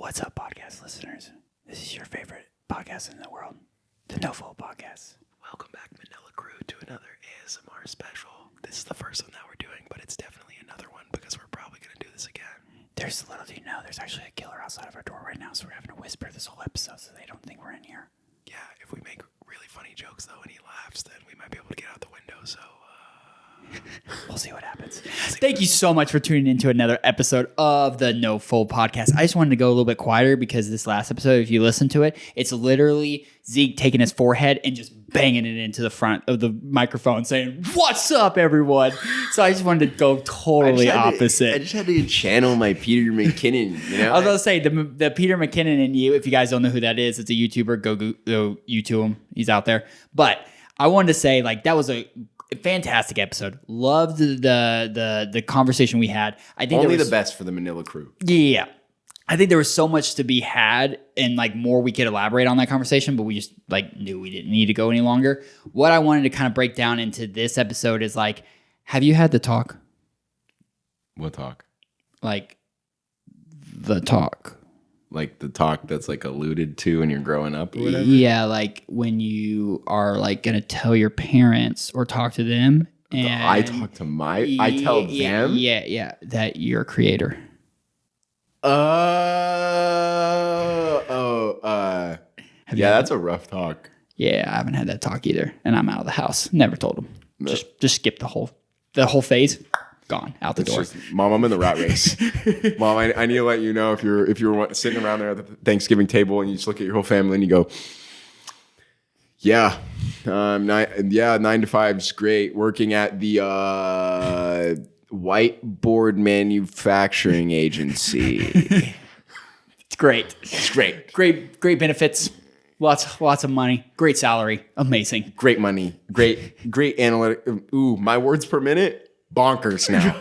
What's up, podcast listeners? This is your favorite podcast in the world, the NOFOLD podcast. Welcome back, Manila Crew, to another ASMR special. This is the first one that we're doing, but it's definitely another one because we're probably going to do this again. There's little do you know, there's actually a killer outside of our door right now, so we're having to whisper this whole episode so they don't think we're in here. Yeah, if we make really funny jokes, though, and he laughs, then we might be able to get out the window, so... We'll see what happens. Thank you so much for tuning into another episode of the NOFOLD podcast. I just wanted to go a little bit quieter because this last episode, if you listen to it, it's literally Zeke taking his forehead and just banging it into the front of the microphone saying, "What's up, everyone?" So I just wanted to go totally opposite. I just had to channel my Peter McKinnon, you know? I was going to say, the Peter McKinnon in you, if you guys don't know who that is, it's a YouTuber. Go YouTube him. He's out there. But I wanted to say, like, that was a fantastic episode. Loved the conversation we had. I think only the best for the Manila Crew. Yeah. I think there was so much to be had and like more we could elaborate on that conversation, but we just like knew we didn't need to go any longer. What I wanted to kind of break down into this episode is like, have you had the talk? What talk? Like the talk. Like the talk that's like alluded to when you're growing up or whatever? Yeah, like when you are like going to tell your parents or talk to them. And I talk to I tell them? Yeah, that you're a creator. That's a rough talk. Yeah, I haven't had that talk either, and I'm out of the house. Never told them. Just skip the whole phase. Gone out the door. Just, Mom, I'm in the rat race. Mom, I need to let you know if you're sitting around there at the Thanksgiving table and you just look at your whole family and you go, yeah, 9 to 5 is great. Working at the whiteboard manufacturing agency. It's great. It's great. Great benefits. Lots of money. Great salary. Amazing. Great money. Great analytic. Ooh, my words per minute. Bonkers now.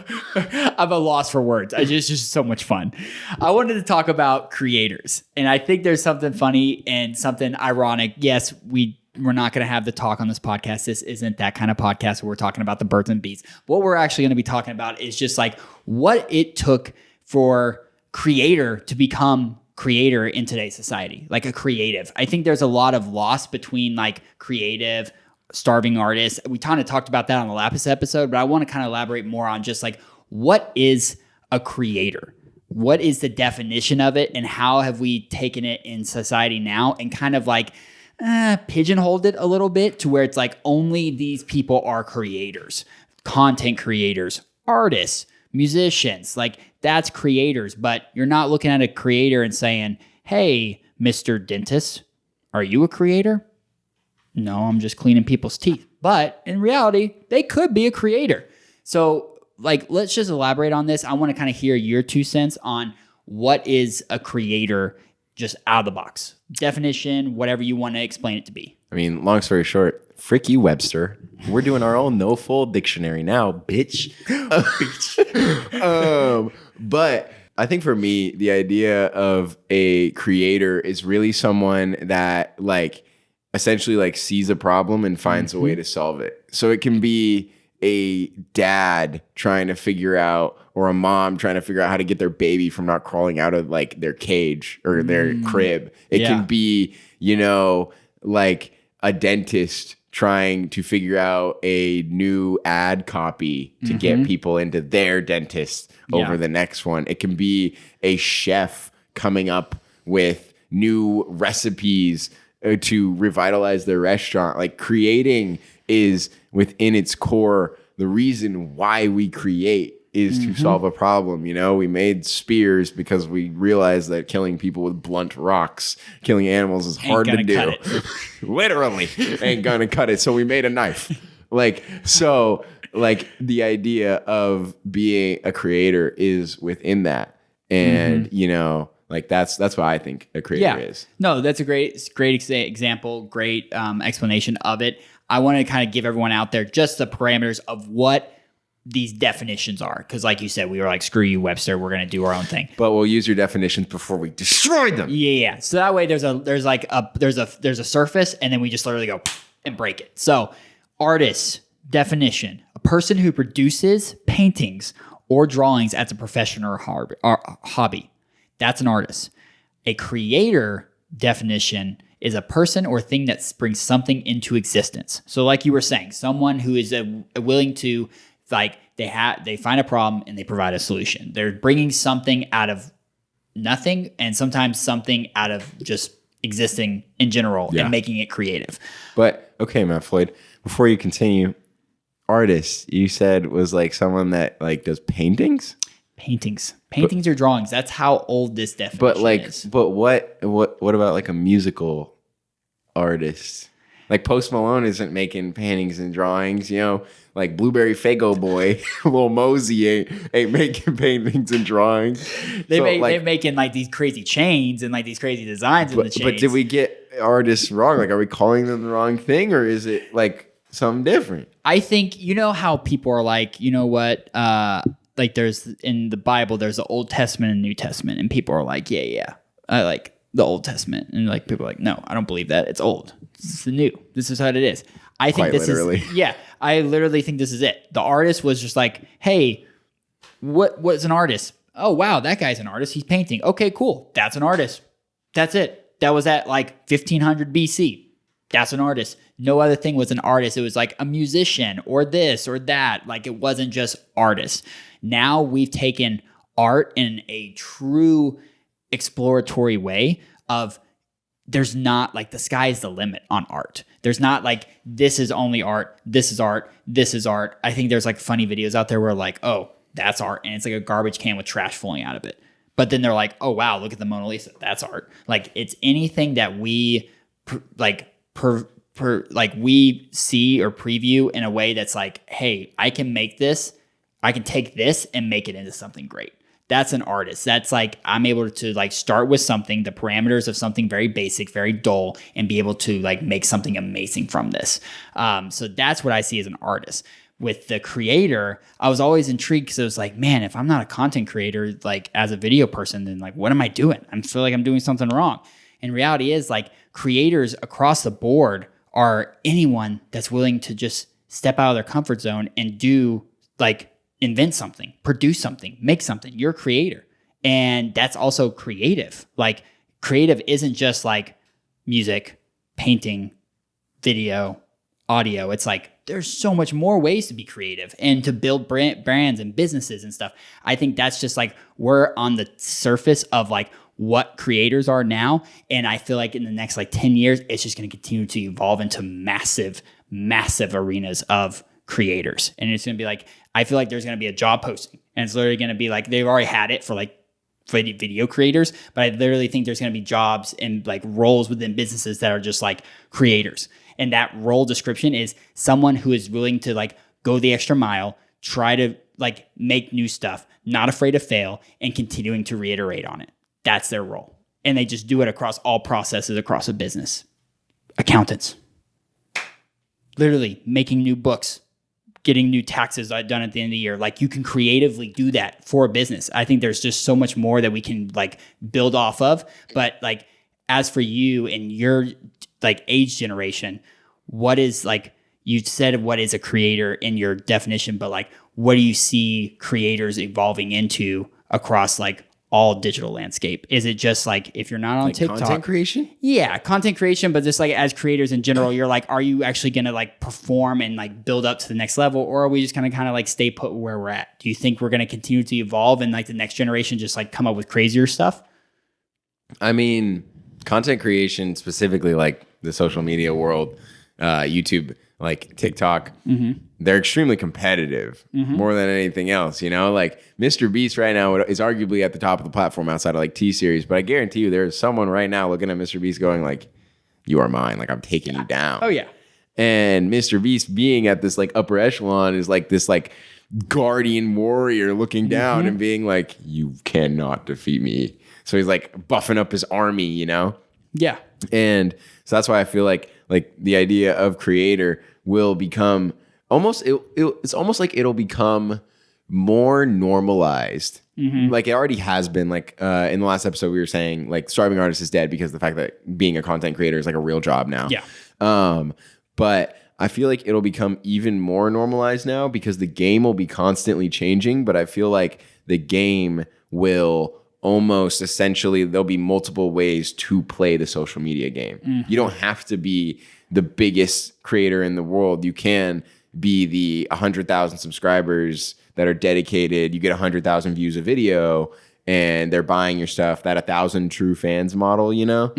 I'm a loss for words. It's just so much fun. I wanted to talk about creators, and I think there's something funny and something ironic. Yes, we're not going to have the talk on this podcast. This isn't that kind of podcast where we're talking about the birds and bees. What we're actually going to be talking about is just like what it took for creator to become creator in today's society, like a creative. I think there's a lot of loss between like creative, starving artists. We kind of talked about that on the Lapis episode, but I want to kind of elaborate more on just like what is a creator? What is the definition of it, and how have we taken it in society now and kind of like pigeonholed it a little bit to where it's like only these people are creators, content creators, artists, musicians, like that's creators. But you're not looking at a creator and saying, "Hey, Mr. Dentist, are you a creator?" No, I'm just cleaning people's teeth. But in reality, they could be a creator. So like, let's just elaborate on this. I want to kind of hear your 2 cents on what is a creator just out of the box. Definition, whatever you want to explain it to be. I mean, long story short, frick you, Webster. We're doing our own NOFOLD dictionary now, bitch. But I think for me, the idea of a creator is really someone that like essentially like sees a problem and finds a way to solve it. So it can be a dad trying to figure out, or a mom trying to figure out how to get their baby from not crawling out of like their cage or their crib. It can be, like a dentist trying to figure out a new ad copy to get people into their dentist over the next one. It can be a chef coming up with new recipes to revitalize their restaurant. Like creating is within its core, the reason why we create is to solve a problem. We made spears because we realized that killing people with blunt rocks, killing animals is hard to do. Literally ain't gonna cut it. So we made a knife. The idea of being a creator is within that. And, that's what I think a creator is. No, that's a great example, great explanation of it. I want to kind of give everyone out there just the parameters of what these definitions are. Because like you said, we were like, screw you, Webster, we're going to do our own thing. But we'll use your definitions before we destroy them. Yeah. So that way there's a surface, and then we just literally go and break it. So artist definition, a person who produces paintings or drawings as a profession or hobby. That's an artist. A creator definition is a person or thing that brings something into existence. So like you were saying, someone who is willing to, like, they find a problem and they provide a solution. They're bringing something out of nothing, and sometimes something out of just existing in general and making it creative. But okay, Matt Floyd, before you continue, artist, you said was like someone that like does paintings? Paintings or drawings. That's how old this definition is. But what about like a musical artist? Like Post Malone isn't making paintings and drawings, you know. Like Blueberry Faygo Boy, Lil Mosey ain't making paintings and drawings. They're making like these crazy chains and like these crazy designs in the chains. But did we get artists wrong? Like, are we calling them the wrong thing, or is it like something different? I think, you know how people are like, you know what? Like there's in the Bible, there's the Old Testament and New Testament, and people are like, yeah, I like the Old Testament, and like people are like, no, I don't believe that. It's old. This is the new. This is how it is. I think this is I literally think this is it. The artist was just like, hey, what's an artist? Oh wow, that guy's an artist. He's painting. Okay, cool. That's an artist. That's it. That was at like 1500 BC. That's an artist. No other thing was an artist. It was like a musician or this or that. Like it wasn't just artists. Now we've taken art in a true exploratory way of there's not like the sky is the limit on art. There's not like this is only art, this is art, this is art. I think there's like funny videos out there where like, oh, that's art, and it's like a garbage can with trash flowing out of it. But then they're like, oh wow, look at the Mona Lisa, that's art. Like it's anything that we we see or preview in a way that's like, hey, I can make this, I can take this and make it into something great. That's an artist. That's like, I'm able to like start with something, the parameters of something very basic, very dull, and be able to like make something amazing from this. So that's what I see as an artist. With the creator, I was always intrigued because I was like, man, if I'm not a content creator, like as a video person, then like, what am I doing? I feel like I'm doing something wrong. And reality is like creators across the board are anyone that's willing to just step out of their comfort zone and do like invent something, produce something, make something. You're a creator. And that's also creative. Like creative isn't just like music, painting, video, audio. It's like there's so much more ways to be creative and to build brands and businesses and stuff. I think that's just like we're on the surface of like what creators are now. And I feel like in the next like 10 years, it's just going to continue to evolve into massive, massive arenas of creators. And it's going to be like, I feel like there's going to be a job posting, and it's literally going to be like, they've already had it for like video creators, but I literally think there's going to be jobs and like roles within businesses that are just like creators. And that role description is someone who is willing to like go the extra mile, try to like make new stuff, not afraid to fail, and continuing to reiterate on it. That's their role. And they just do it across all processes across a business. Accountants, literally making new books, getting new taxes done at the end of the year. Like you can creatively do that for a business. I think there's just so much more that we can like build off of. But like, as for you and your like age generation, what is like, you said what is a creator in your definition, but like, what do you see creators evolving into across like all digital landscape? Is it just like, if you're not on like TikTok, content creation? Yeah, content creation, but just like as creators in general, you're like, are you actually going to like perform and like build up to the next level? Or are we just going to kind of like stay put where we're at? Do you think we're going to continue to evolve and like the next generation just like come up with crazier stuff? I mean, content creation, specifically like the social media world, YouTube, like TikTok, they're extremely competitive more than anything else. You know, like Mr. Beast right now is arguably at the top of the platform outside of like T-Series, but I guarantee you there's someone right now looking at Mr. Beast going like, you are mine. Like I'm taking you down. Oh yeah. And Mr. Beast being at this like upper echelon is like this like guardian warrior looking down and being like, you cannot defeat me. So he's like buffing up his army, you know? Yeah. And so that's why I feel like the idea of creator will become it's almost like it'll become more normalized. Like it already has been. Like in the last episode we were saying like starving artist is dead because of the fact that being a content creator is like a real job now. Yeah. But I feel like it'll become even more normalized now because the game will be constantly changing, but I feel like the game will almost essentially there'll be multiple ways to play the social media game. You don't have to be the biggest creator in the world. You can be the 100,000 subscribers that are dedicated. You get 100,000 views a video and they're buying your stuff, that 1,000 true fans model, you know?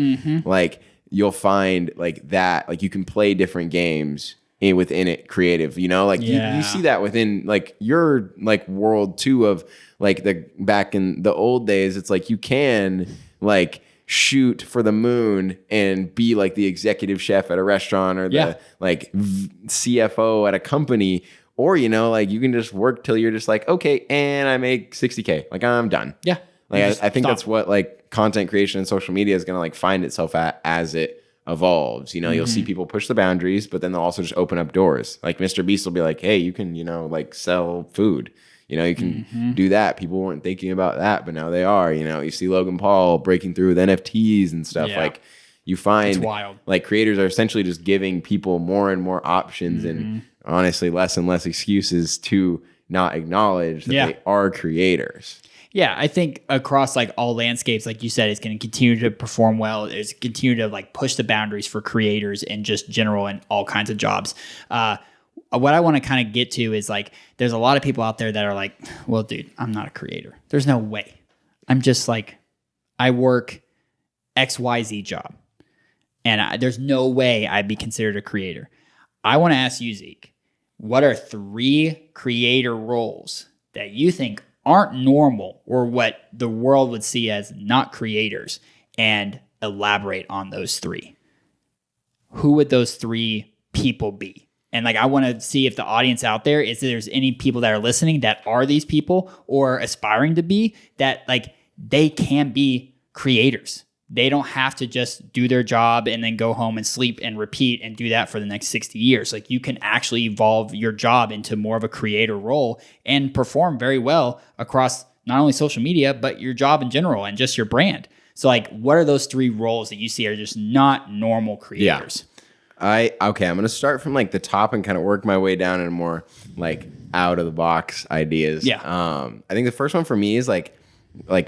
Like you'll find like that, like you can play different games within it creative, you know, like you see that within like your like world too of like the back in the old days. It's like you can like shoot for the moon and be like the executive chef at a restaurant or the like CFO at a company, or you know, like you can just work till you're just like, okay, and I make 60K, like I'm done. Like I think that's what like content creation and social media is gonna like find itself at as it evolves. You know, you'll see people push the boundaries, but then they'll also just open up doors. Like Mr. Beast will be like, hey, you can, you know, like sell food. You know, you can do that. People weren't thinking about that, but now they are. You know, you see Logan Paul breaking through with NFTs and stuff. Like you find like creators are essentially just giving people more and more options and honestly less and less excuses to not acknowledge that they are creators. Yeah, I think across like all landscapes, like you said, it's going to continue to perform well. It's continue to like push the boundaries for creators in just general and all kinds of jobs. What I want to kind of get to is like, there's a lot of people out there that are like, well, dude, I'm not a creator. There's no way. I'm just like, I work XYZ job and there's no way I'd be considered a creator. I want to ask you, Zeke, what are 3 creator roles that you think aren't normal or what the world would see as not creators, and elaborate on those 3? Who would those 3 people be? And like, I want to see if the audience out there, is there's any people that are listening that are these people or aspiring to be, that like they can be creators. They don't have to just do their job and then go home and sleep and repeat and do that for the next 60 years. Like you can actually evolve your job into more of a creator role and perform very well across not only social media, but your job in general and just your brand. So like, what are those 3 roles that you see are just not normal creators? I'm going to start from like the top and kind of work my way down into more like out of the box ideas. I think the first one for me is like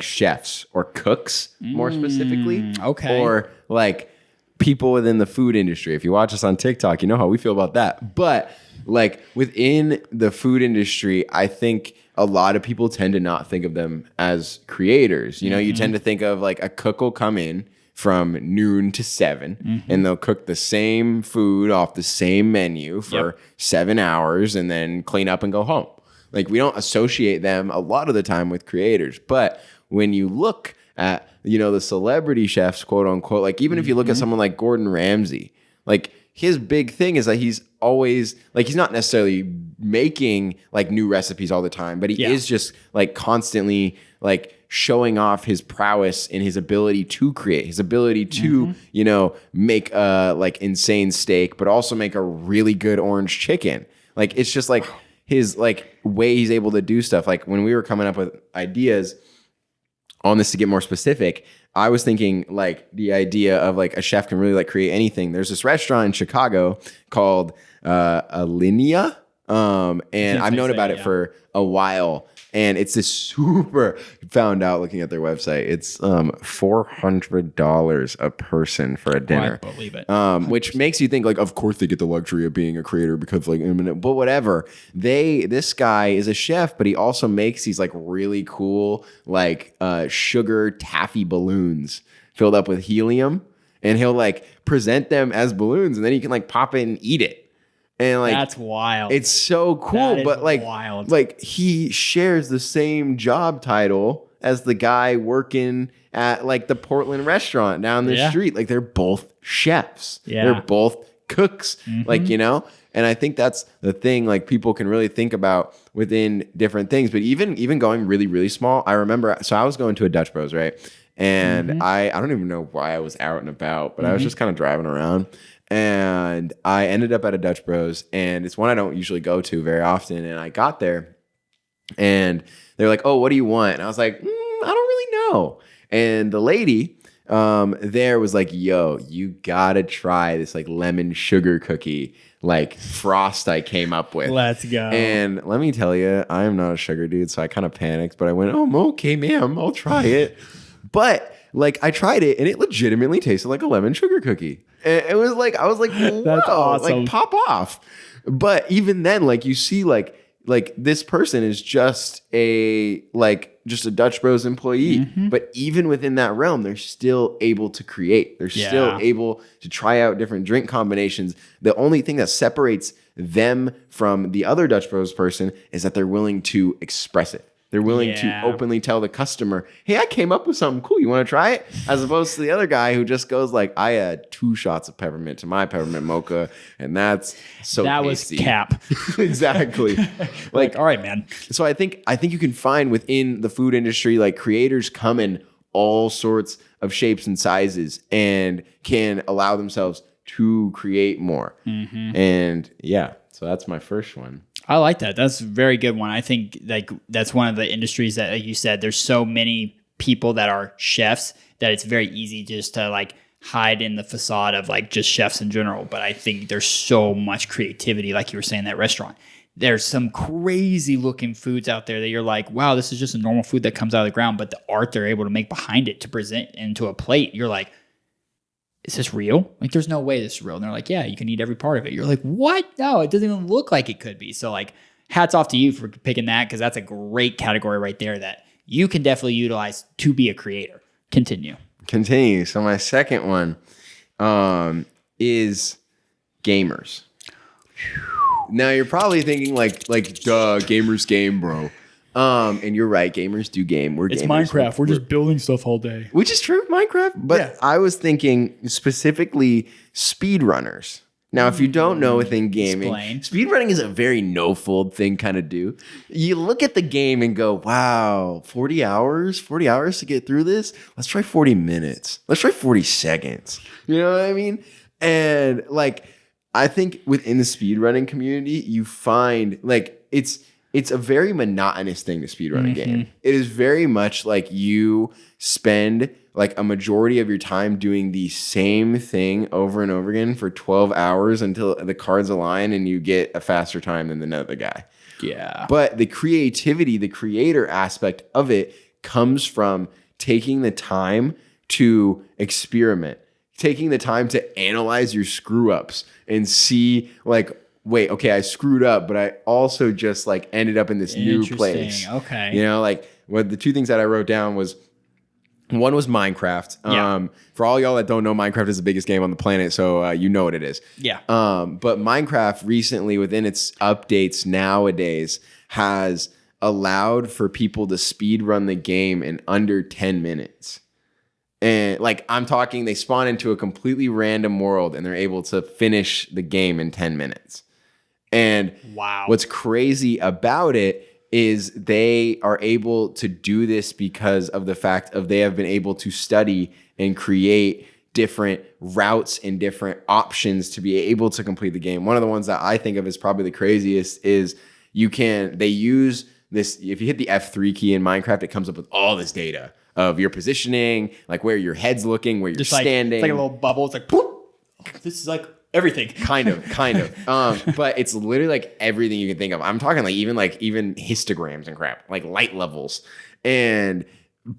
chefs or cooks more specifically. Or like people within the food industry. If you watch us on TikTok, you know how we feel about that. But like within the food industry, I think a lot of people tend to not think of them as creators. You know, you tend to think of like a cook will come in from noon to 7 and they'll cook the same food off the same menu for 7 hours and then clean up and go home. Like we don't associate them a lot of the time with creators. But when you look at, you know, the celebrity chefs, quote unquote, like even if you look at someone like Gordon Ramsay, like his big thing is that he's always like, he's not necessarily making like new recipes all the time, but he is just like constantly like showing off his prowess and his ability to create, his ability to, you know, make a like insane steak, but also make a really good orange chicken. Like, it's just like his like way he's able to do stuff. Like when we were coming up with ideas on this to get more specific, I was thinking like the idea of like a chef can really like create anything. There's this restaurant in Chicago called Alinea. And I've known about it for a while. And it's this super, found out looking at their website, it's $400 a person for a dinner. I believe it. Which makes you think like, of course they get the luxury of being a creator because like, but whatever. This guy is a chef, but he also makes these like really cool like sugar taffy balloons filled up with helium. And he'll like present them as balloons and then you can like pop it and eat it. And like, that's wild. It's so cool, but like, wild. Like he shares the same job title as the guy working at like the Portland restaurant down the street. Like they're both chefs. They're both cooks. Like, you know, and I think that's the thing. Like people can really think about within different things, but even going really, really small. I remember, so I was going to a Dutch Bros, right? And I don't even know why I was out and about, but I was just kind of driving around. And I ended up at a Dutch Bros, and it's one I don't usually go to very often. And I got there, and they're like, "Oh, what do you want?" And I was like, "I don't really know." And the lady there was like, yo, you gotta try this like lemon sugar cookie like frost I came up with. Let's go. And let me tell you, I am not a sugar dude, so I kind of panicked, but I went, oh, okay, ma'am, I'll try it. But like I tried it and it legitimately tasted like a lemon sugar cookie. And it was like, I was like, whoa, That's awesome. like pop off. But even then, like you see like this person is just a Dutch Bros employee. Mm-hmm. But even within that realm, they're still able to create. They're still able to try out different drink combinations. The only thing that separates them from the other Dutch Bros person is that they're willing to express it. They're willing to openly tell the customer, hey, I came up with something cool. You want to try it? As opposed to the other guy who just goes like, I had 2 shots of peppermint to my peppermint mocha. And that's so that tasty. Was cap. Exactly. Like, all right, man. So I think you can find within the food industry, like creators come in all sorts of shapes and sizes and can allow themselves to create more. Mm-hmm. And yeah, so that's my first one. I like that. That's a very good one. I think like that's one of the industries that, like you said, there's so many people that are chefs that it's very easy just to like hide in the facade of like just chefs in general. But I think there's so much creativity, like you were saying, that restaurant. There's some crazy looking foods out there that you're like, wow, this is just a normal food that comes out of the ground. But the art they're able to make behind it to present into a plate, you're like, is this real? Like, there's no way this is real. And they're like, yeah, you can eat every part of it. You're like, what? No, it doesn't even look like it could be. So like, hats off to you for picking that, because that's a great category right there that you can definitely utilize to be a creator. Continue. So my second one is gamers. Now you're probably thinking like, duh, gamers game, bro. And you're right, gamers do game. It's gamers. Minecraft. We're just building stuff all day. Which is true, Minecraft. But I was thinking specifically speedrunners. Now, if you don't know within gaming, speedrunning is a very NOFOLD thing kind of do. You look at the game and go, wow, 40 hours to get through this? Let's try 40 minutes. Let's try 40 seconds. You know what I mean? And like, I think within the speedrunning community, you find like it's a very monotonous thing to speedrun a game. It is very much like you spend like a majority of your time doing the same thing over and over again for 12 hours until the cards align and you get a faster time than another guy. Yeah. But the creativity, the creator aspect of it comes from taking the time to experiment, taking the time to analyze your screw ups and see like, wait, okay, I screwed up, but I also just like ended up in this new place. Okay. You know, like what the 2 things that I wrote down was, one was Minecraft. For all y'all that don't know, Minecraft is the biggest game on the planet, so you know what it is. Yeah. But Minecraft recently, within its updates nowadays, has allowed for people to speed run the game in under 10 minutes. And like I'm talking, they spawn into a completely random world and they're able to finish the game in 10 minutes. And wow, what's crazy about it is they are able to do this because of the fact of they have been able to study and create different routes and different options to be able to complete the game. One of the ones that I think of as probably the craziest is they use this, if you hit the F3 key in Minecraft, it comes up with all this data of your positioning, like where your head's looking, where you're standing. It's like a little bubble. It's like, poof. This is like everything. Kind of. But it's literally like everything you can think of. I'm talking like even histograms and crap, like light levels. And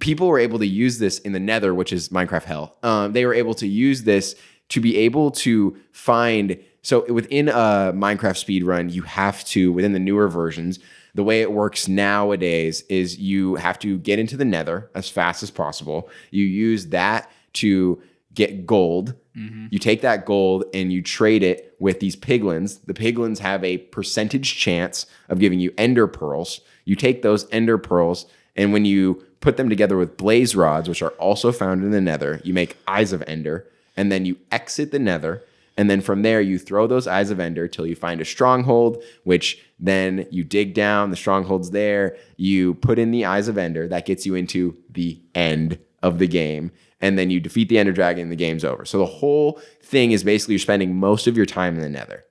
people were able to use this in the Nether, which is Minecraft hell. They were able to use this to be able to find. So within a Minecraft speedrun, you have to, within the newer versions, the way it works nowadays is you have to get into the Nether as fast as possible. You use that to get gold. Mm-hmm. You take that gold and you trade it with these piglins. The piglins have a percentage chance of giving you ender pearls. You take those ender pearls, and when you put them together with blaze rods, which are also found in the Nether, you make eyes of ender, and then you exit the Nether. And then from there, you throw those eyes of ender till you find a stronghold, which then you dig down, the stronghold's there. You put in the eyes of ender. That gets you into the end of the game. And then you defeat the ender dragon and the game's over. So the whole thing is basically you're spending most of your time in the Nether.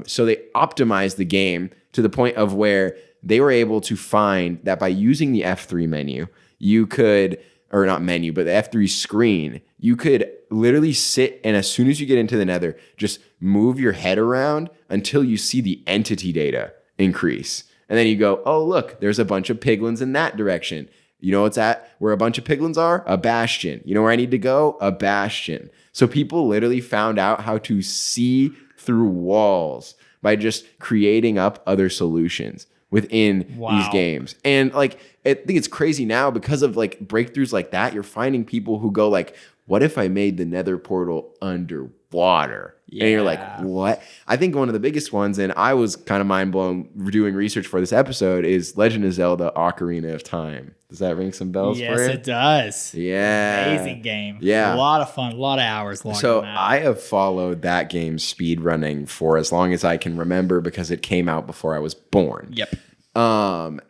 So they optimized the game to the point of where they were able to find that by using the F3 menu, you could or not menu, but the F3 screen, you could literally sit, and as soon as you get into the Nether, just move your head around until you see the entity data increase. And then you go, oh, look, there's a bunch of piglins in that direction. You know what's at where a bunch of piglins are? A bastion. You know where I need to go? A bastion. So people literally found out how to see through walls by just creating up other solutions within these games. And like, I think it's crazy now because of like breakthroughs like that. You're finding people who go like, what if I made the Nether portal underwater? Yeah. And you're like, what? I think one of the biggest ones, and I was kind of mind blown doing research for this episode, is Legend of Zelda Ocarina of Time. Does that ring some bells for you? Yes, it does. Yeah. Amazing game. Yeah. A lot of fun, a lot of hours long. So I have followed that game speed running for as long as I can remember because it came out before I was born. Yep.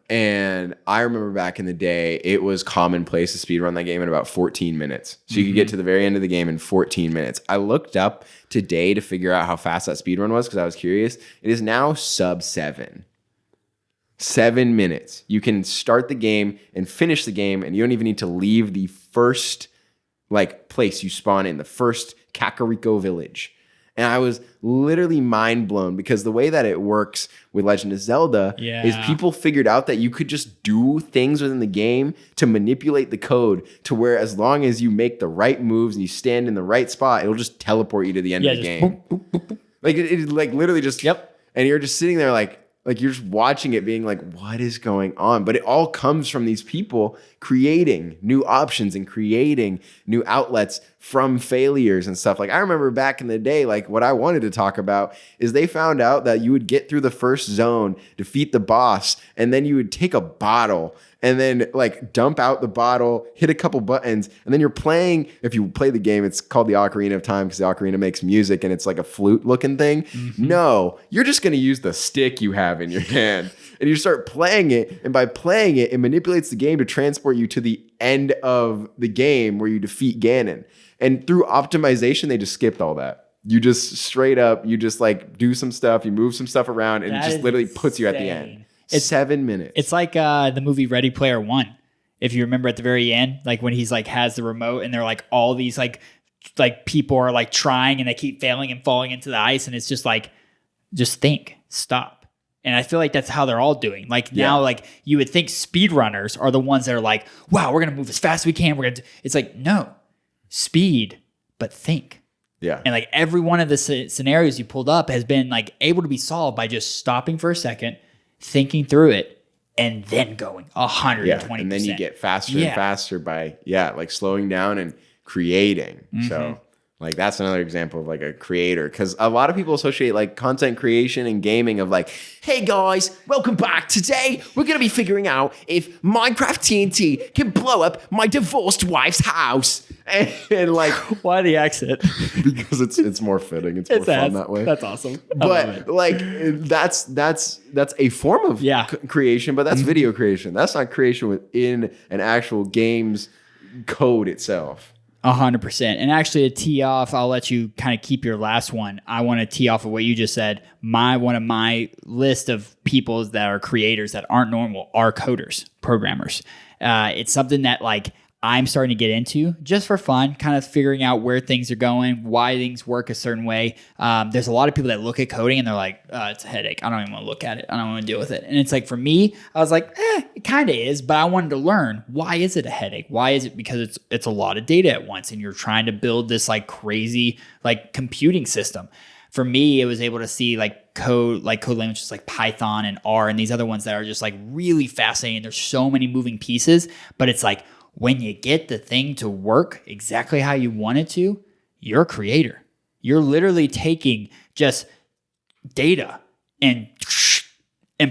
And I remember back in the day, it was commonplace to speed run that game in about 14 minutes. So you could get to the very end of the game in 14 minutes. I looked up today to figure out how fast that speed run was because I was curious. It is now sub 7. 7 minutes. You can start the game and finish the game, and you don't even need to leave the first like place you spawn in, the first Kakariko village. And I was literally mind blown because the way that it works with Legend of Zelda is people figured out that you could just do things within the game to manipulate the code to where as long as you make the right moves and you stand in the right spot, it'll just teleport you to the end of the game. Boop, boop, boop, boop. Like it like literally just, and you're just sitting there like you're just watching it being like, what is going on? But it all comes from these people creating new options and creating new outlets from failures and stuff. Like I remember back in the day, like what I wanted to talk about is they found out that you would get through the first zone, defeat the boss, and then you would take a bottle and then like dump out the bottle, hit a couple buttons, and then you're playing. If you play the game, it's called the Ocarina of Time because the ocarina makes music and it's like a flute looking thing. No, you're just going to use the stick you have in your hand and you start playing it. And by playing it, it manipulates the game to transport you to the end of the game where you defeat Ganon. And through optimization, they just skipped all that. You just straight up, you just like do some stuff, you move some stuff around, and it just literally puts you at the end. It's 7 minutes. It's like the movie Ready Player One. If you remember at the very end, like when he's like has the remote and they're like all these like people are like trying and they keep failing and falling into the ice. And it's just like, just think, stop. And I feel like that's how they're all doing. Like now, like you would think speedrunners are the ones that are like, wow, we're going to move as fast as we can. It's like, no, speed, but think. Yeah. And like every one of the scenarios you pulled up has been like able to be solved by just stopping for a second, thinking through it, and then going 120%. Yeah, and then you get faster and faster by like slowing down and creating. So like that's another example of like a creator, because a lot of people associate like content creation and gaming of like, hey guys, welcome back. Today we're gonna be figuring out if Minecraft TNT can blow up my divorced wife's house. And like, why the accent? Because it's more fitting. It's more fun that way. That's awesome. But like that's a form of creation, but that's video creation. That's not creation within an actual game's code itself. 100%. And actually to tee off, I'll let you kind of keep your last one. I want to tee off of what you just said. One of my list of people that are creators that aren't normal are coders, programmers. It's something that like I'm starting to get into just for fun, kind of figuring out where things are going, why things work a certain way. There's a lot of people that look at coding and they're like, it's a headache. I don't even want to look at it. I don't want to deal with it. And it's like, for me, I was like, it kind of is, but I wanted to learn, why is it a headache? Why is it? Because it's a lot of data at once and you're trying to build this like crazy like computing system. For me, it was able to see like code languages like Python and R and these other ones that are just like really fascinating. There's so many moving pieces, but it's like, when you get the thing to work exactly how you want it to, you're a creator. You're literally taking just data and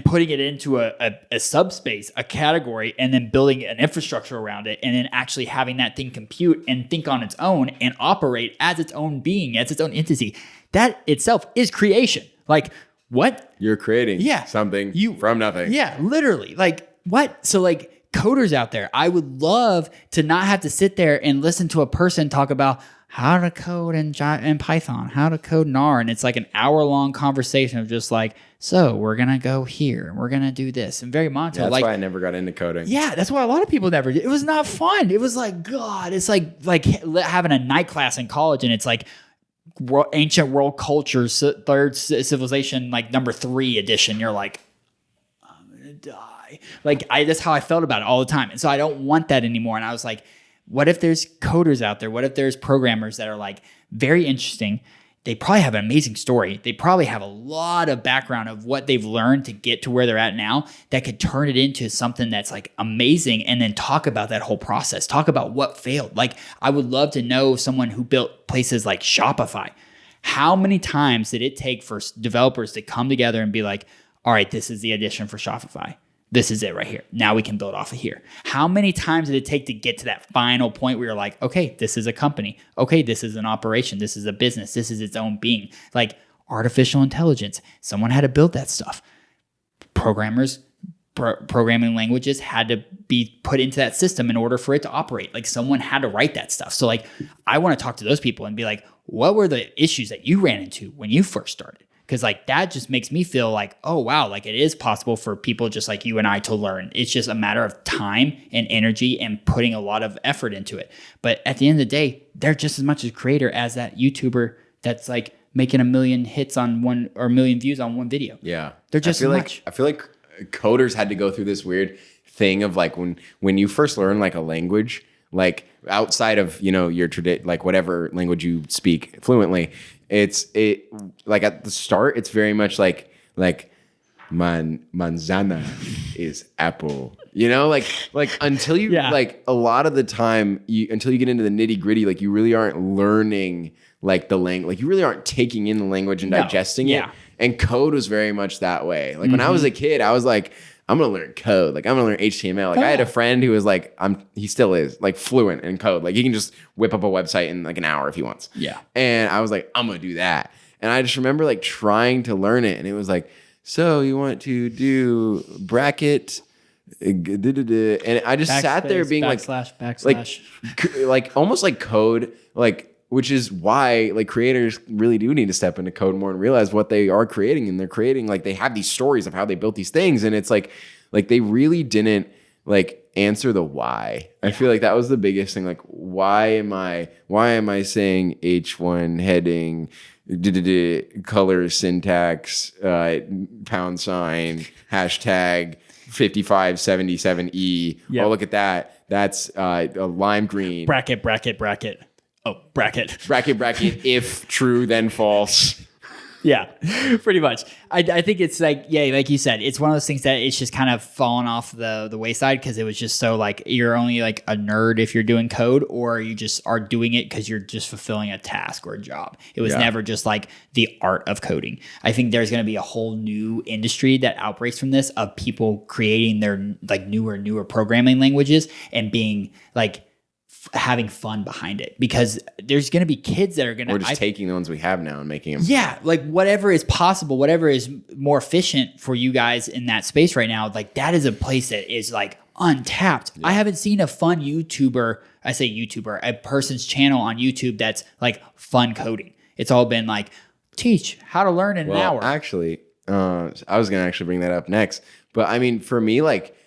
putting it into a subspace, a category, and then building an infrastructure around it, and then actually having that thing compute and think on its own and operate as its own being, as its own entity. That itself is creation. Like, what? You're creating something from nothing. Yeah, literally. Like, what? So, like, coders out there. I would love to not have to sit there and listen to a person talk about how to code in Python, how to code in R. And it's like an hour-long conversation of just like, so we're going to go here. We're going to do this. And very monotone. That's why I never got into coding. Yeah, that's why a lot of people never did. It was not fun. It was like, God, it's like having a night class in college and it's like ancient world cultures, third civilization, like number 3 edition. You're like, I'm going to die. Like that's how I felt about it all the time. And so I don't want that anymore. And I was like, what if there's coders out there? What if there's programmers that are like very interesting? They probably have an amazing story. They probably have a lot of background of what they've learned to get to where they're at now that could turn it into something that's like amazing and then talk about that whole process, talk about what failed. Like I would love to know someone who built places like Shopify. How many times did it take for developers to come together and be like, all right, this is the addition for Shopify. This is it right here. Now we can build off of here. How many times did it take to get to that final point where you're like, okay, this is a company. Okay, this is an operation. This is a business. This is its own being. Like artificial intelligence. Someone had to build that stuff. Programmers, programming languages had to be put into that system in order for it to operate. Like someone had to write that stuff. So like, I want to talk to those people and be like, what were the issues that you ran into when you first started? Because like that just makes me feel like, oh, wow, like it is possible for people just like you and I to learn. It's just a matter of time and energy and putting a lot of effort into it. But at the end of the day, they're just as much a creator as that YouTuber that's like making 1 million hits on one or 1 million views on one video. Yeah. They're just as much. I feel like coders had to go through this weird thing of like when you first learn like a language, like outside of, you know, your like whatever language you speak fluently, it like at the start, it's very much like manzana is apple, you know, like until you like a lot of the time until you get into the nitty gritty, like you really aren't learning like the language, like you really aren't taking in the language and digesting it. And code was very much that way. Like when I was a kid, I was like, I'm going to learn code. Like I'm going to learn HTML. Like I had a friend who was like, he still is like fluent in code. Like he can just whip up a website in like an hour if he wants. Yeah. And I was like, I'm going to do that. And I just remember like trying to learn it. And it was like, so you want to do bracket, and I just sat there being backslash, like almost like code, like, which is why like creators really do need to step into code more and realize what they are creating. And they're creating, like they have these stories of how they built these things. And it's like they really didn't like answer the why. I feel like that was the biggest thing. Like, why am I saying H1 heading, color syntax, pound sign, hashtag 5577E. Oh, look at that. That's a lime green. Bracket. Oh, bracket. Bracket. If true, then false. Yeah, pretty much. I think it's like, like you said, it's one of those things that it's just kind of fallen off the wayside because it was just so like you're only like a nerd if you're doing code, or you just are doing it because you're just fulfilling a task or a job. It was never just like the art of coding. I think there's going to be a whole new industry that outbreaks from this of people creating their like newer programming languages and being like having fun behind it, because there's going to be kids that are going to... We're just taking the ones we have now and making them... Yeah, like whatever is possible, whatever is more efficient for you guys in that space right now, like that is a place that is like untapped. Yeah. I haven't seen a fun YouTuber, a person's channel on YouTube that's like fun coding. It's all been like, teach how to learn in an hour. Actually, I was going to actually bring that up next. But I mean, for me, like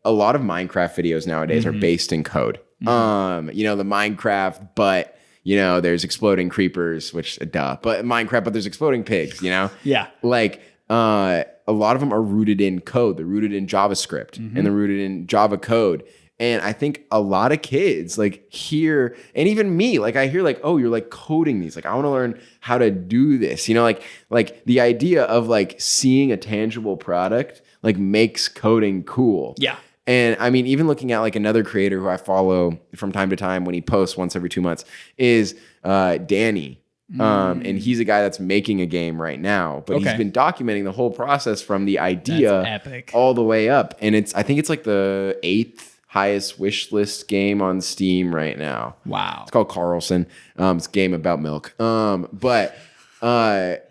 a lot of Minecraft videos nowadays are based in code. You know, the Minecraft, but you know, there's exploding creepers, which but Minecraft, but there's exploding pigs, you know? Yeah. Like, a lot of them are rooted in code. They're rooted in JavaScript and they're rooted in Java code. And I think a lot of kids like hear, and even me, like I hear like, oh, you're like coding these. Like I want to learn how to do this, you know, like the idea of like seeing a tangible product, like makes coding cool. Yeah. And I mean, even looking at like another creator who I follow from time to time when he posts once every 2 months is Danny. And he's a guy that's making a game right now, but he's been documenting the whole process from the idea all the way up. And I think it's like the 8th highest wish list game on Steam right now. Wow. It's called Carlson. It's a game about milk. But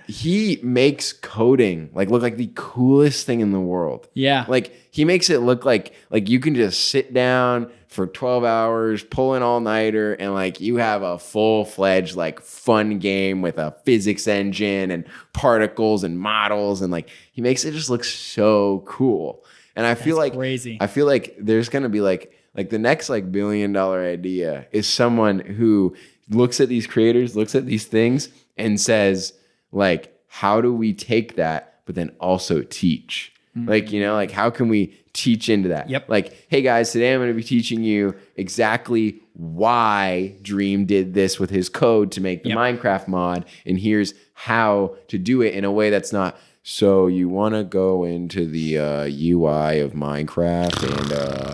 He makes coding like look like the coolest thing in the world. Yeah. Like he makes it look like you can just sit down for 12 hours, pull an all-nighter, and like you have a full-fledged like fun game with a physics engine and particles and models, and like he makes it just look so cool. And I feel like crazy. I feel like there's gonna be like the next like $1 billion idea is someone who looks at these creators, looks at these things, and says like, how do we take that, but then also teach? Like, you know, like how can we teach into that? Yep. Like, hey guys, today I'm going to be teaching you exactly why Dream did this with his code to make the Minecraft mod. And here's how to do it in a way that's not, so you want to go into the UI of Minecraft and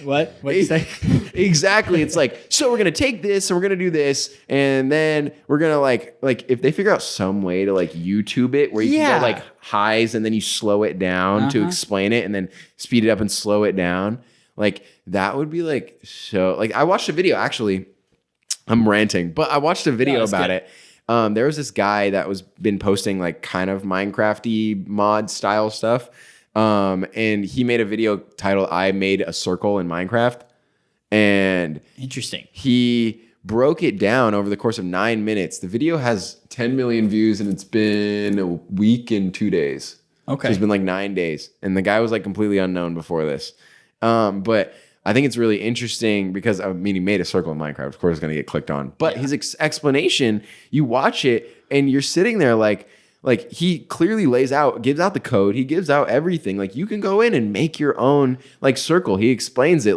What did you say? Exactly. It's like, so we're gonna take this and we're gonna do this, and then we're gonna like if they figure out some way to like YouTube it where you can go like highs and then you slow it down to explain it and then speed it up and slow it down, like that would be like so. Like I watched a video actually. I'm ranting, but I watched a video about it. There was this guy that was been posting like kind of Minecraft-y mod style stuff. And he made a video titled "I Made a Circle in Minecraft," and interesting. He broke it down over the course of 9 minutes. The video has 10 million views, and it's been a week and 2 days. Okay, so it's been like 9 days, and the guy was like completely unknown before this. But I think it's really interesting because I mean, he made a circle in Minecraft. Of course, it's going to get clicked on. But his explanation, you watch it, and you're sitting there like he clearly gives out the code. He gives out everything. Like you can go in and make your own like circle. He explains it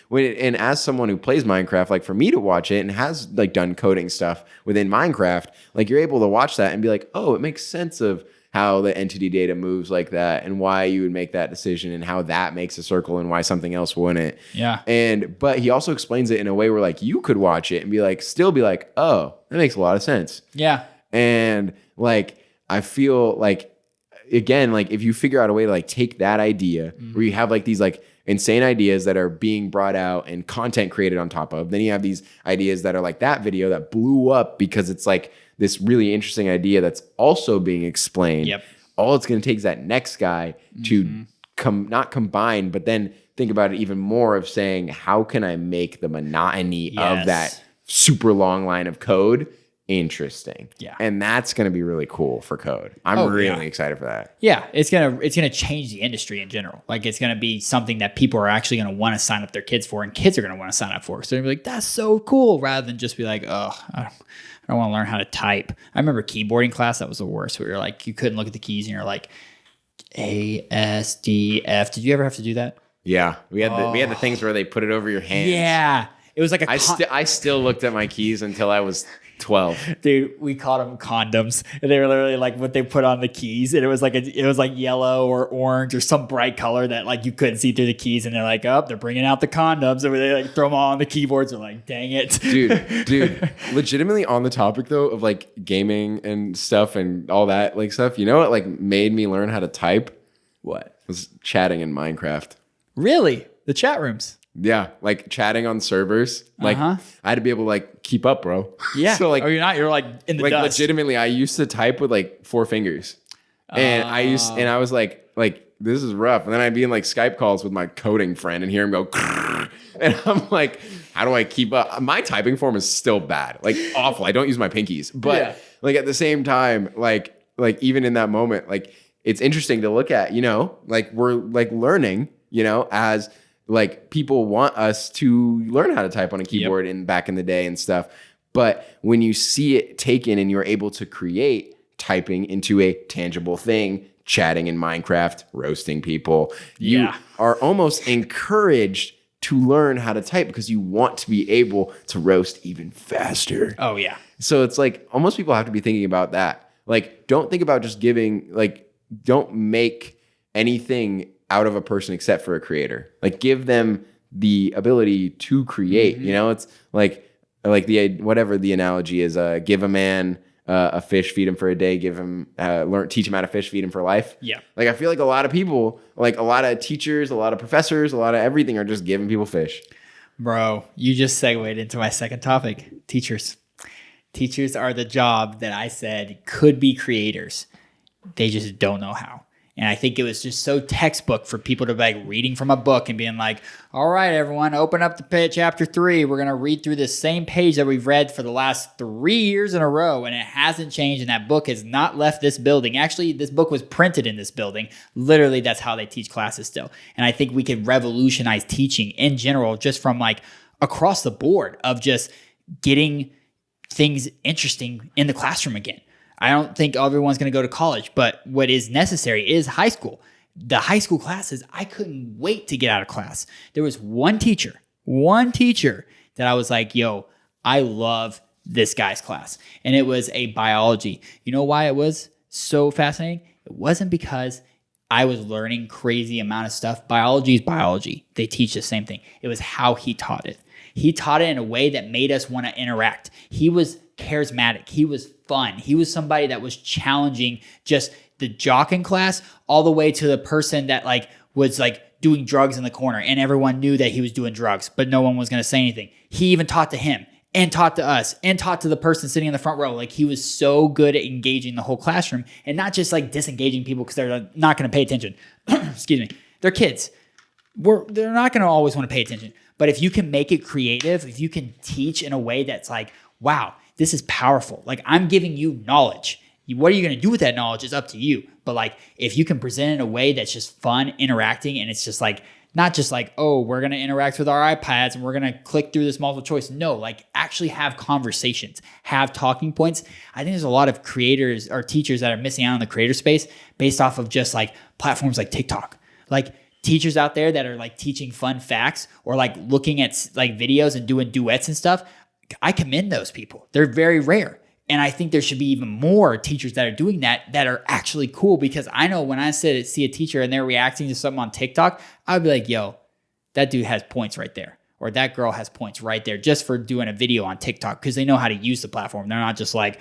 and as someone who plays Minecraft, like for me to watch it and has like done coding stuff within Minecraft, like you're able to watch that and be like, oh, it makes sense of how the entity data moves like that and why you would make that decision and how that makes a circle and why something else wouldn't. Yeah. But he also explains it in a way where like you could watch it and be like, oh, that makes a lot of sense. Yeah. And like, I feel like, again, like if you figure out a way to like take that idea where you have like these like insane ideas that are being brought out and content created on top of, then you have these ideas that are like that video that blew up because it's like this really interesting idea that's also being explained. Yep. All it's going to take is that next guy to not combine, but then think about it even more of saying, how can I make the monotony of that super long line of code interesting? Yeah. And that's going to be really cool for code. I'm really excited for that. Yeah, it's gonna change the industry in general. Like it's gonna be something that people are actually gonna want to sign up their kids for, and kids are gonna want to sign up for. So they're gonna be like, that's so cool, rather than just be like, oh, I don't want to learn how to type. I remember keyboarding class, that was the worst. We were like, you couldn't look at the keys and you're like A, S, D, F. Did you ever have to do that? Yeah. We had the things where they put it over your hands. Yeah. It was like I still looked at my keys until I was 12. Dude, we called them condoms, and they were literally like what they put on the keys, and it was like yellow or orange or some bright color that like you couldn't see through the keys, and they're like, oh, they're bringing out the condoms, and they like throw them all on the keyboards. They're like, dang it, dude. Legitimately on the topic though of like gaming and stuff and all that like stuff, you know what like made me learn how to type? What? Was chatting in Minecraft. Really? The chat rooms? Yeah, like chatting on servers. Like I had to be able to like keep up, bro. Yeah. So like, you're like in the like dust. legitimately, I used to type with like 4 fingers, and I was like this is rough. And then I'd be in like Skype calls with my coding friend and hear him go, and I'm like, how do I keep up? My typing form is still bad, like awful. I don't use my pinkies, but like at the same time, like even in that moment, like it's interesting to look at. You know, like we're like learning. You know, as like people want us to learn how to type on a keyboard in back in the day and stuff. But when you see it taken and you're able to create typing into a tangible thing, chatting in Minecraft, roasting people, you are almost encouraged to learn how to type because you want to be able to roast even faster. Oh, yeah. So it's like almost people have to be thinking about that. Like, don't think about just giving, like, don't make anything out of a person except for a creator. Like give them the ability to create, you know, it's like the, whatever the analogy is, give a man a fish, feed him for a day, teach him how to fish, feed him for life. Yeah. Like I feel like a lot of people, like a lot of teachers, a lot of professors, a lot of everything are just giving people fish. Bro, you just segued into my second topic, teachers. Teachers are the job that I said could be creators. They just don't know how. And I think it was just so textbook for people to be like reading from a book and being like, all right, everyone, open up the chapter 3. We're going to read through this same page that we've read for the last 3 years in a row. And it hasn't changed. And that book has not left this building. Actually, this book was printed in this building. Literally, that's how they teach classes still. And I think we could revolutionize teaching in general, just from like across the board of just getting things interesting in the classroom again. I don't think everyone's going to go to college, but what is necessary is high school. The high school classes, I couldn't wait to get out of class. There was one teacher that I was like, yo, I love this guy's class. And it was a biology. You know why it was so fascinating? It wasn't because I was learning crazy amount of stuff. Biology is biology. They teach the same thing. It was how he taught it. He taught it in a way that made us want to interact. He was charismatic. He was fun. He was somebody that was challenging just the jock in class all the way to the person that like was like doing drugs in the corner, and everyone knew that he was doing drugs, but no one was going to say anything. He even taught to him and taught to us and taught to the person sitting in the front row. Like, he was so good at engaging the whole classroom and not just like disengaging people because they're not going to pay attention. Excuse me. They're kids. They're not going to always want to pay attention. But if you can make it creative, if you can teach in a way that's like, wow, this is powerful. Like, I'm giving you knowledge. What are you going to do with that knowledge is up to you. But like, if you can present it in a way that's just fun, interacting, and it's just like, not just like, oh, we're going to interact with our iPads and we're going to click through this multiple choice. No, like, actually have conversations, have talking points. I think there's a lot of creators or teachers that are missing out on the creator space based off of just like platforms like TikTok. Like, teachers out there that are like teaching fun facts or like looking at like videos and doing duets and stuff. I commend those people. They're very rare. And I think there should be even more teachers that are doing that are actually cool, because I know when I see a teacher and they're reacting to something on TikTok, I'd be like, yo, that dude has points right there. Or that girl has points right there just for doing a video on TikTok, because they know how to use the platform. They're not just like,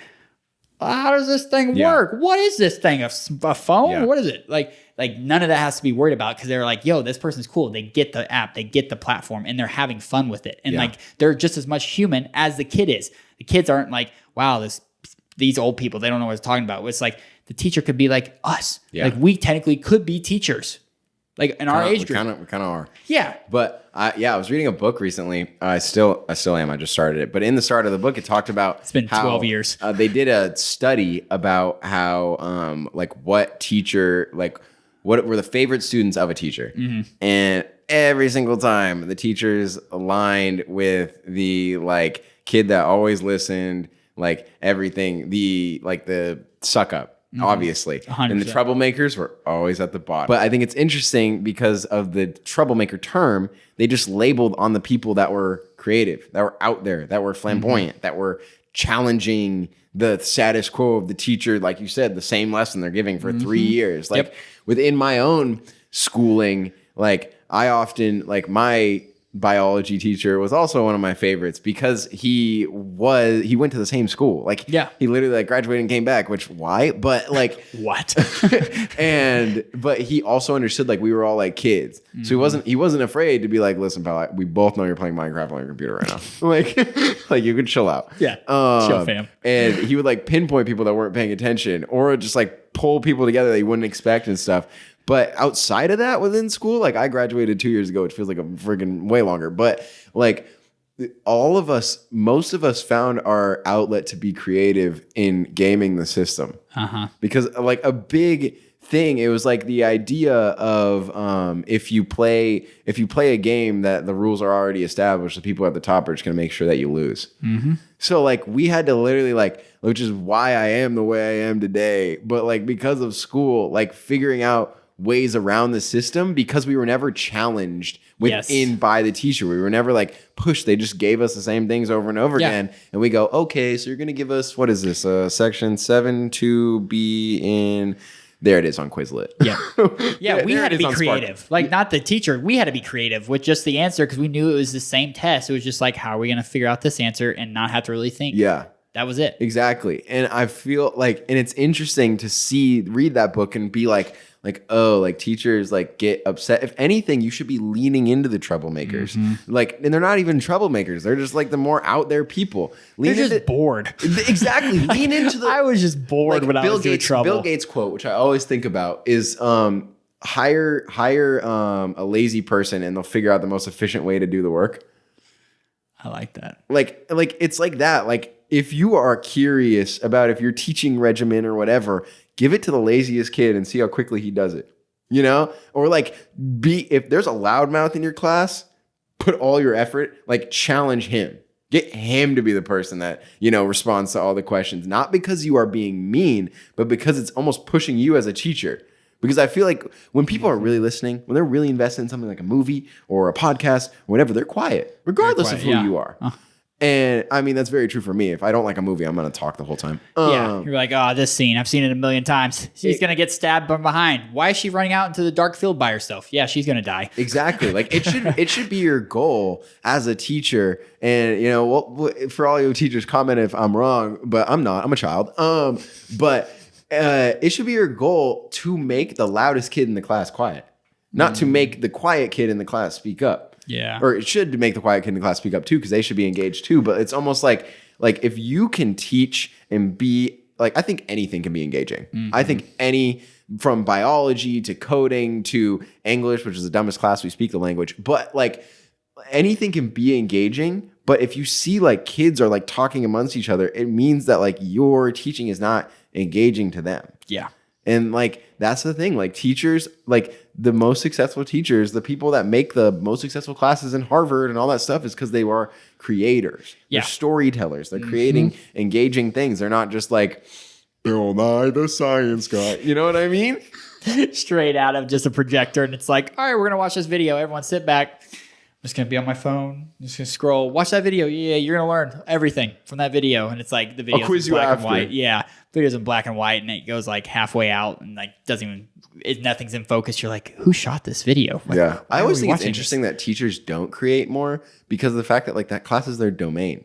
how does this thing work? What is this thing? A phone? Yeah. What is it? Like none of that has to be worried about, because they're like, yo, this person's cool. They get the app, they get the platform, and they're having fun with it. And like, they're just as much human as the kid is. The kids aren't like, wow, these old people, they don't know what they're talking about. It's like the teacher could be like us. Yeah. Like, we technically could be teachers. Like, in our age group. We kind of are. Yeah. But I was reading a book recently. I still am. I just started it. But in the start of the book, it talked about it's been 12 years. They did a study about how what teacher, like, what were the favorite students of a teacher. Mm-hmm. And every single time the teachers aligned with the like kid that always listened, like everything, the suck up. Obviously. 100%. And the troublemakers were always at the bottom. But I think it's interesting because of the troublemaker term, they just labeled on the people that were creative, that were out there, that were flamboyant, that were challenging the status quo of the teacher. Like you said, the same lesson they're giving for 3 years. Like, within my own schooling, like, I often, like, my biology teacher was also one of my favorites because he went to the same school. Like, he literally like graduated and came back, which why? But like, what? but he also understood, like, we were all like kids. Mm-hmm. So he wasn't afraid to be like, listen, pal, we both know you're playing Minecraft on your computer right now. like you could chill out. Yeah. Chill, fam. And he would like pinpoint people that weren't paying attention, or just like pull people together that you wouldn't expect and stuff. But outside of that, within school, like, I graduated 2 years ago, which feels like a friggin' way longer. But like, most of us found our outlet to be creative in gaming the system. Because like a big thing, it was like the idea of if you play a game that the rules are already established, the people at the top are just gonna make sure that you lose. Mm-hmm. So like, we had to literally, like, which is why I am the way I am today. But like, because of school, like, figuring out ways around the system, because we were never challenged within by the teacher. We were never like pushed. They just gave us the same things over and over again. And we go, okay, so you're going to give us, what is this? Section 7 to be in, there it is on Quizlet. Yeah. We had to be creative. Spark. Like, not the teacher. We had to be creative with just the answer, because we knew it was the same test. It was just like, how are we going to figure out this answer and not have to really think? Yeah. That was it. Exactly. And I feel like, and it's interesting to read that book and be like, oh, like teachers like get upset. If anything, you should be leaning into the troublemakers. Like, and they're not even troublemakers. They're just like the more out there people. They're just bored. Exactly. Lean into the. I was just bored when I was doing trouble. Bill Gates quote, which I always think about, is hire a lazy person and they'll figure out the most efficient way to do the work. I like that. Like it's like that. Like if you are curious about if your teaching regimen or whatever, give it to the laziest kid and see how quickly he does it. You know? Or like if there's a loudmouth in your class, put all your effort, like challenge him. Get him to be the person that, you know, responds to all the questions. Not because you are being mean, but because it's almost pushing you as a teacher. Because I feel like when people are really listening, when they're really invested in something like a movie or a podcast or whatever, they're quiet, regardless of who you are. And I mean, that's very true for me. If I don't like a movie, I'm going to talk the whole time. You're like, oh, this scene, I've seen it a million times. She's going to get stabbed from behind. Why is she running out into the dark field by herself? Yeah, she's going to die. Exactly. Like it should be your goal as a teacher. And, you know, for all you teachers, comment if I'm wrong, but I'm not. I'm a child. But it should be your goal to make the loudest kid in the class quiet, not to make the quiet kid in the class speak up. Yeah. Or it should make the quiet kid in the class speak up too, because they should be engaged too. But it's almost like if you can teach and be like, I think anything can be engaging. I think from biology to coding to English, which is the dumbest class, we speak the language, but like anything can be engaging. But if you see like kids are like talking amongst each other, it means that like your teaching is not engaging to them. Yeah. And like, that's the thing, like teachers, like the most successful teachers, the people that make the most successful classes in Harvard and all that stuff is because they are creators. Yeah. They're storytellers. They're creating engaging things. They're not just like, Bill Nye the Science Guy. You know what I mean? Straight out of just a projector. And it's like, all right, we're going to watch this video. Everyone sit back. I'm just going to be on my phone. I'm just going to scroll. Watch that video. Yeah, you're going to learn everything from that video. And it's like the video's I'll quiz in black you and after. white. Yeah, video's in black and white. And it goes like halfway out and like nothing's in focus. You're like, who shot this video? Like, yeah. I always think it's watching interesting that teachers don't create more because of the fact that like that class is their domain.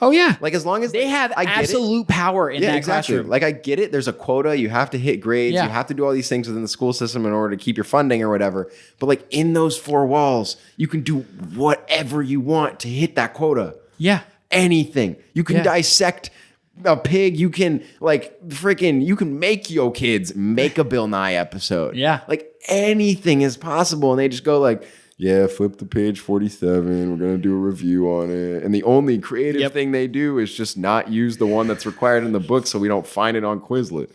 Oh, yeah. Like as long as they have absolute power in that classroom. Like I get it. There's a quota. You have to hit grades. Yeah. You have to do all these things within the school system in order to keep your funding or whatever. But like in those four walls, you can do whatever you want to hit that quota. Yeah. Anything. You can dissect a pig. You can you can make your kids make a Bill Nye episode. Yeah. Like anything is possible. And they just go like, yeah, flip to page 47. We're going to do a review on it. And the only creative thing they do is just not use the one that's required in the book so we don't find it on Quizlet.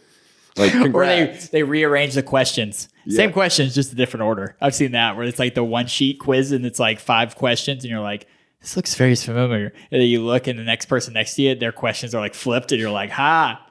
Like, congrats. Or they rearrange the questions. Yeah. Same questions, just a different order. I've seen that where it's like the one sheet quiz and it's like 5 questions and you're like, this looks very familiar. And then you look and the next person next to you, their questions are like flipped and you're like,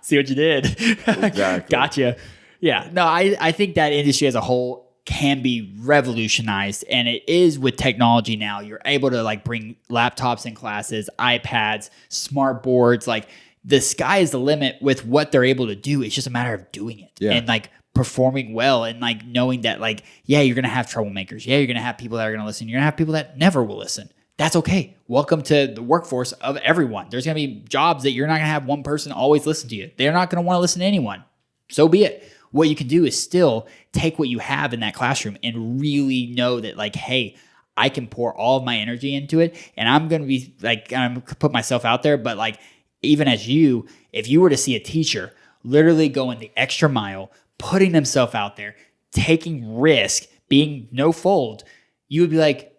see what you did. Exactly. Gotcha. Yeah. No, I think that industry as a whole can be revolutionized, and it is with technology now. You're able to like bring laptops in classes, iPads, smart boards. Like the sky is the limit with what they're able to do. It's just a matter of doing it and like performing well and like knowing that like, yeah, you're going to have troublemakers. Yeah, you're going to have people that are going to listen. You're going to have people that never will listen. That's okay. Welcome to the workforce of everyone. There's going to be jobs that you're not going to have one person always listen to you. They're not going to want to listen to anyone. So be it. What you can do is still take what you have in that classroom and really know that like, hey, I can pour all of my energy into it. And I'm going to be like, I'm going to put myself out there. But like, even as if you were to see a teacher literally going the extra mile, putting themselves out there, taking risk, being NOFOLD, you would be like,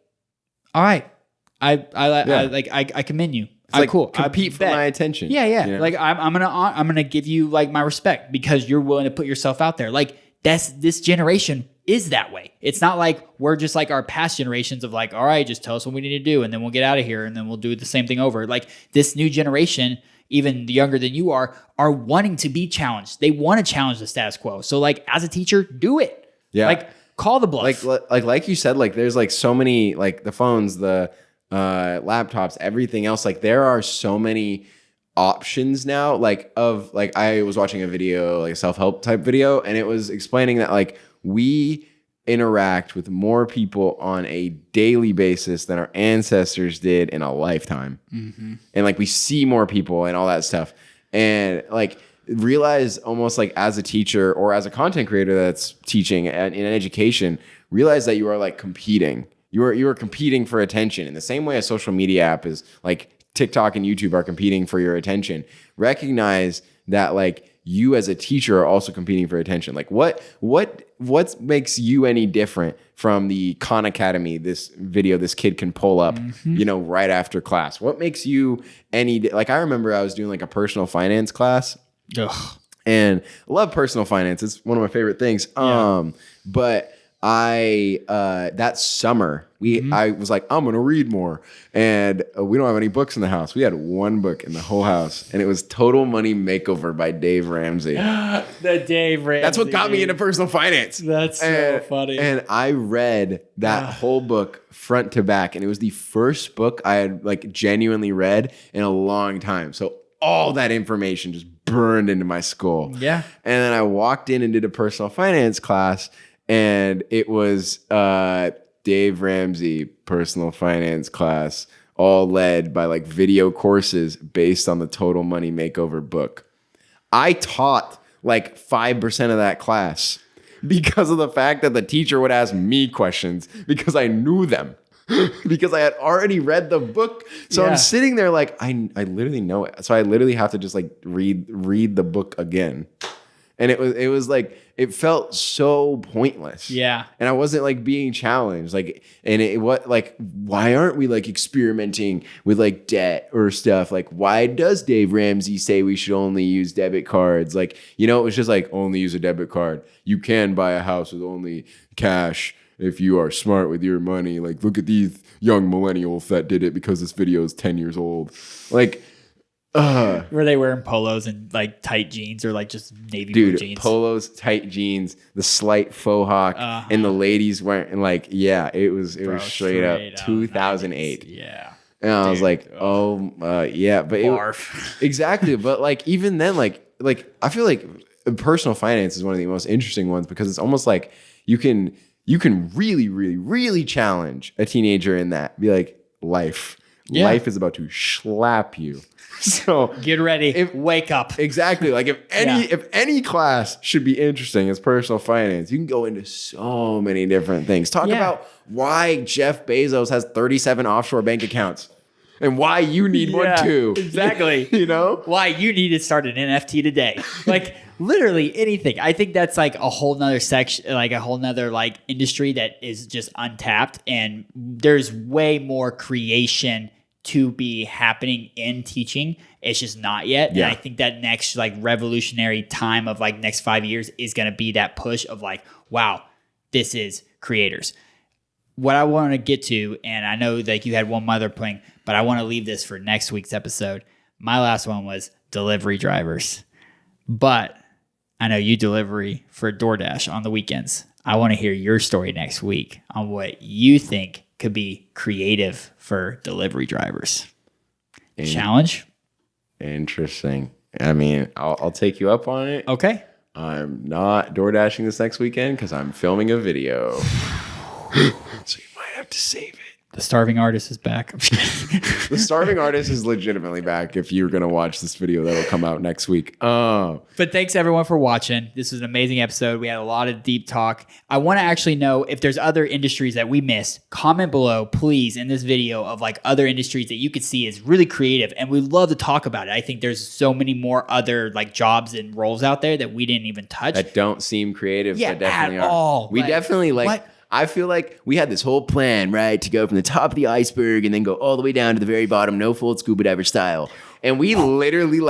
all right, I commend you. Like, cool. Compete for my attention. Yeah. You know? Like I'm gonna give you like my respect because you're willing to put yourself out there. Like this generation is that way. It's not like we're just like our past generations of like, all right, just tell us what we need to do and then we'll get out of here and then we'll do the same thing over. Like this new generation, even younger than you are wanting to be challenged. They want to challenge the status quo. So like as a teacher, do it. Yeah. Like call the bluff. Like you said, like there's like so many like the phones, the laptops, everything else. Like there are so many options now. Like I was watching a video, like a self-help type video, and it was explaining that like we interact with more people on a daily basis than our ancestors did in a lifetime. And like we see more people and all that stuff. And like realize almost like as a teacher or as a content creator that's teaching in education, realize that you are like competing. You are competing for attention in the same way a social media app is like TikTok and YouTube are competing for your attention. Recognize that like you as a teacher are also competing for attention. Like what makes you any different from the Khan Academy, this video this kid can pull up, right after class? What makes you like I remember I was doing like a personal finance class. Ugh. And I love personal finance. It's one of my favorite things. But I that summer I was like, I'm gonna read more, and we don't have any books in the house. We had one book in the whole house, and it was Total Money Makeover by Dave Ramsey. The Dave Ramsey. That's what got me into personal finance. That's so funny. And I read that whole book front to back, and it was the first book I had like genuinely read in a long time. So all that information just burned into my skull. Yeah. And then I walked in and did a personal finance class. And it was Dave Ramsey personal finance class, all led by like video courses based on the Total Money Makeover book. I taught like 5% of that class because of the fact that the teacher would ask me questions because I knew them. Because I had already read the book. So I'm sitting there like, I literally know it. So I literally have to just like read the book again. And it was like, it felt so pointless. Yeah. And I wasn't like being challenged. Like, and why aren't we like experimenting with like debt or stuff? Like, why does Dave Ramsey say we should only use debit cards? Like, it was just like, only use a debit card. You can buy a house with only cash if you are smart with your money. Like, look at these young millennials that did it because this video is 10 years old. Like, were they wearing polos and like tight jeans or like just navy blue jeans? Polos, tight jeans, the slight faux hawk, and the ladies wearing like, it was straight up 2008. 90s. Yeah. And I was like, yeah, but barf. Exactly. But like, even then, like I feel like personal finance is one of the most interesting ones because it's almost like you can really, really, really challenge a teenager in that. Be like, life is about to slap you. So get ready. Wake up. Exactly. Like if any class should be interesting, it's personal finance. You can go into so many different things. Talk about why Jeff Bezos has 37 offshore bank accounts and why you need one too. Exactly. Why you need to start an NFT today. Like literally anything. I think that's like a whole nother section, like a whole nother like industry that is just untapped, and there's way more creation to be happening in teaching. It's just not yet. Yeah. And I think that next like revolutionary time of like next 5 years is going to be that push of like, wow, this is creators. What I want to get to, and I know like you had one other point, but I want to leave this for next week's episode. My last one was delivery drivers, but I know you delivery for DoorDash on the weekends. I want to hear your story next week on what you think could be creative for delivery drivers. Challenge? Interesting. I mean, I'll take you up on it. Okay. I'm not door dashing this next weekend because I'm filming a video. So you might have to save it. The starving artist is back. The starving artist is legitimately back. If you're going to watch this video, that'll come out next week. But thanks everyone for watching. This was an amazing episode. We had a lot of deep talk. I want to actually know if there's other industries that we missed. Comment below, please, in this video of like other industries that you could see is really creative. And we love to talk about it. I think there's so many more other like jobs and roles out there that we didn't even touch. That don't seem creative. Yeah, but definitely at are. all. We definitely like... What? I feel like we had this whole plan, right, to go from the top of the iceberg and then go all the way down to the very bottom, NOFOLD scuba diver style. And we literally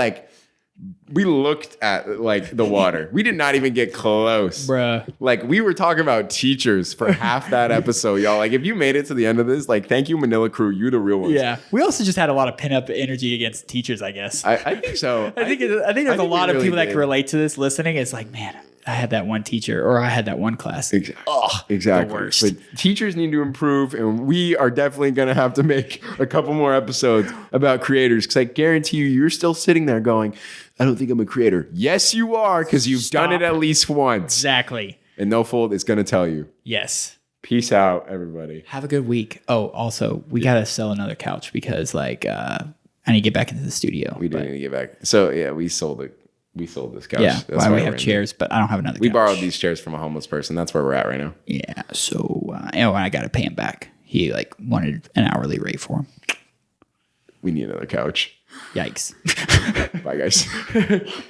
we looked at like the water. We did not even get close. Bruh. Like we were talking about teachers for half that episode, y'all. Like if you made it to the end of this, like thank you, Manila crew. You're the real ones. Yeah. We also just had a lot of pin-up energy against teachers, I guess. I think so. I think there's a lot of people that can relate to this listening. It's like, man, I had that one teacher or I had that one class. Exactly. The worst. But teachers need to improve, and we are definitely going to have to make a couple more episodes about creators because I guarantee you're still sitting there going, I don't think I'm a creator. Yes, you are, because you've done it at least once. Exactly. And NOFOLD is going to tell you. Yes. Peace out, everybody. Have a good week. Oh, also, we got to sell another couch because like I need to get back into the studio. We do need to get back. So yeah, we sold it. We sold this couch. Yeah, That's why we we're have in chairs, but I don't have another We couch. borrowed these chairs from a homeless person. That's where we're at right now. Yeah, so and I got to pay him back. He like wanted an hourly rate for him. We need another couch. Yikes. Bye, guys.